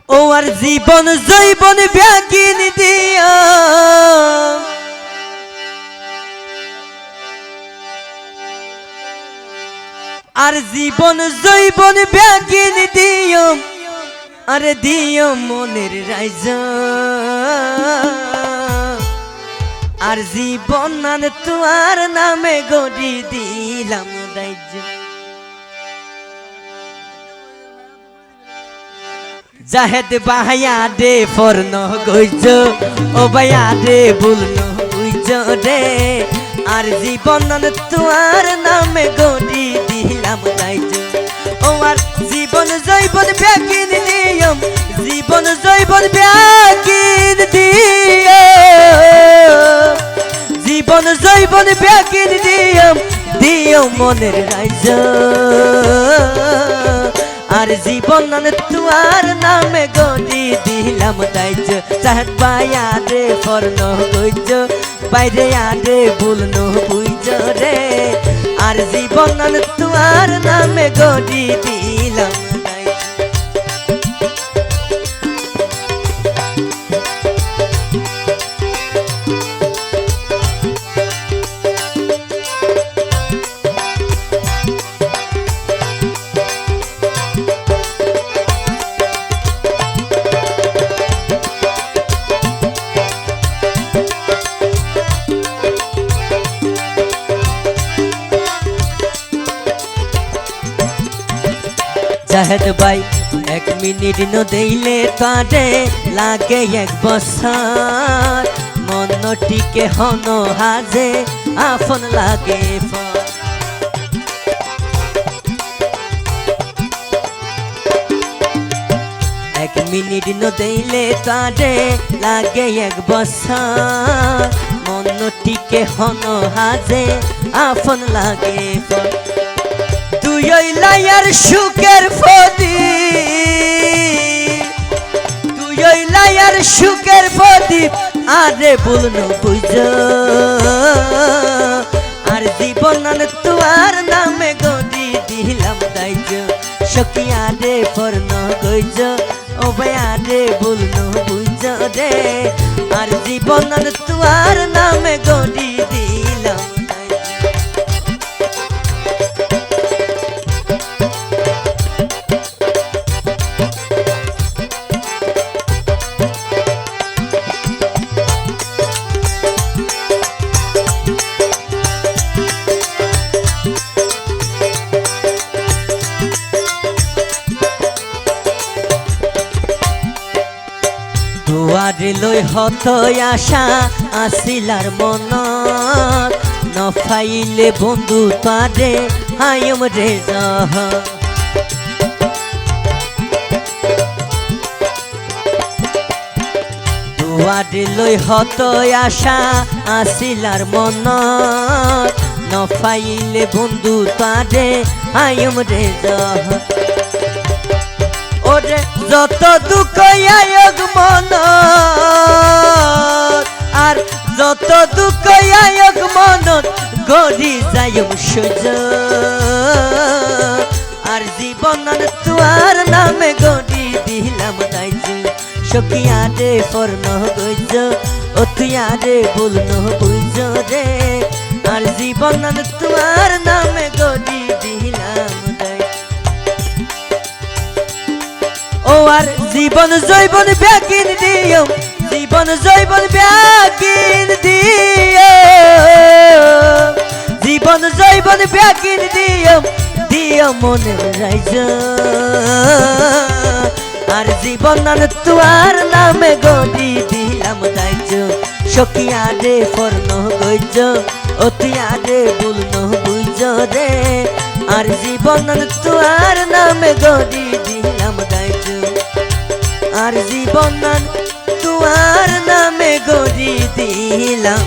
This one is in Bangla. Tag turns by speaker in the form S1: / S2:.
S1: ও আর জীবন জৈবন ব্যাগিন দিয়া আর জীবন জৈবন ব্যাগিন দিও আরে দিও মনের রাইজা আর জীবন নান তোমার নামে গড়ি দিলাম রাইজা জাহেদ বাহায়া দে ফরন গইজ ও বায়া দে বুলন বুইজ রে আর জীবন নান তোমার নামে গড়ি দিলাম রাইজ ও আর জীবন জৈবন ব্যাগিন দিয়ম জীবন জৈবন ব্যাগিন দিয়ম জীবন জৈবন ব্যাগিন দিয়ম দিও মনের রাইজ আর জীবন নান তোমার নামে গড়ি দিলাম রাইজ চাহত পায়া রে ফরন গইজ বাইরে আরে বুলন বুইজ রে আর জীবন নান তোমার নামে গড়ি দিলাম জাহেদ ভাই এক মিনিট ন দেইলে তারে লাগে এক বছর মনটিকে হন হাজে আপন লাগে এক মিনিট ন দেইলে তারে লাগে এক বছর মনটিকে হন হাজে আপন লাগে তুই লাইয়ার সুখের ফদি তুই লাইয়ার সুখের ফদি আরে বলন বুঝ আর জীবন নান তোমার নামে গড়ি দিলাম দাইজ সখিয়া রে ফরন গইজ ও ভাইয়া রে বলন বুঝ রে আর জীবন নান তোমার নামে গড়ি দিলাম দুয়ারে লই হত আশা আসিলার মন নফাইলে বন্ধু তারে হায়ম রে জহ দুয়ারে লই হত আশা আসিলার মন নফাইলে বন্ধু তারে হায়ম রে জহ ওরে যত দুঃখ আয়োগ মন আর যত দুঃখ আয়োগ মন গড়ি যায়ম সুজ আর জীবন তোমার নামে গড়ি দিলাম রাইজ সখিয়া রে ফরন গইজ ও তুই আরে বলন বুঝ রে আর জীবন তোমার নামে গড়ি দিলাম ও আর জীবন জৈবন ব্যাগিন দিও জীবন জৈবন ব্যাগিন দিও জীবন জৈবন ব্যাগিন দিও দিও মনের রাইজ আর জীবন নান তোমার নামে গড়ি দিলাম রাইজ সখিয়া রে ফরন গইজ ও তুই আরে বলন বুঝ রে আর জীবন নান তোমার নামে গড়ি দিলাম রাইজ আর জীবন তোমার নামে গড়ি দিলাম।